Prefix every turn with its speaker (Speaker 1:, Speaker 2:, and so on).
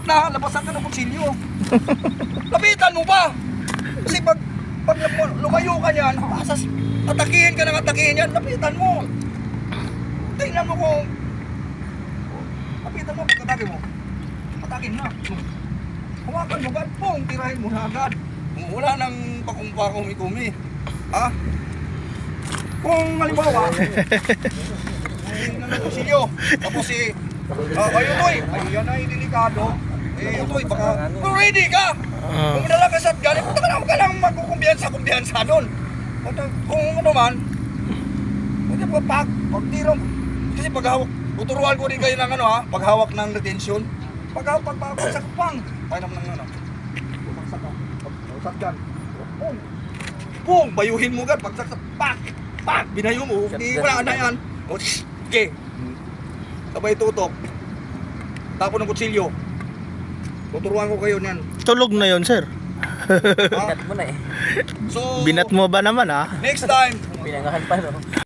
Speaker 1: na, labasan ka ng kutsilyo. Lapitan mo ba? Kasi pag lumayo ka yan, atakihin ka ng atakihin yan, lapitan mo. Tingnan mo kung lapitan mo, pagkatake mo. Atakin na. Hawakan mo agad, pong, tirahin mo na agad. Wala nang pakumi-kumi. Ha? Kung halimbawa, ng kutsilyo, tapos ayun toy, yan ay delikado. Toy, baka, ready ka! Kung dala ka sa gani, punta ka lang magkukumbiyansa doon. Kung ano man, hindi pag tirong, kasi paghawak, tuturuan ko din kayo ng ano ha, paghawak ng retention, pagsakpang, tayo naman ng ano, pagsak dyan, pung, bayuhin mo agad, pagsaksak, pak, binayo mo, di wala na yan, okay, sabay tutok, tapo ng kutsilyo, tuturuan ko kayo niyan.
Speaker 2: Tulog na yon sir.
Speaker 3: Binat mo na eh.
Speaker 1: So,
Speaker 2: Binat mo ba naman
Speaker 1: next time,
Speaker 3: Pinangahan pa no.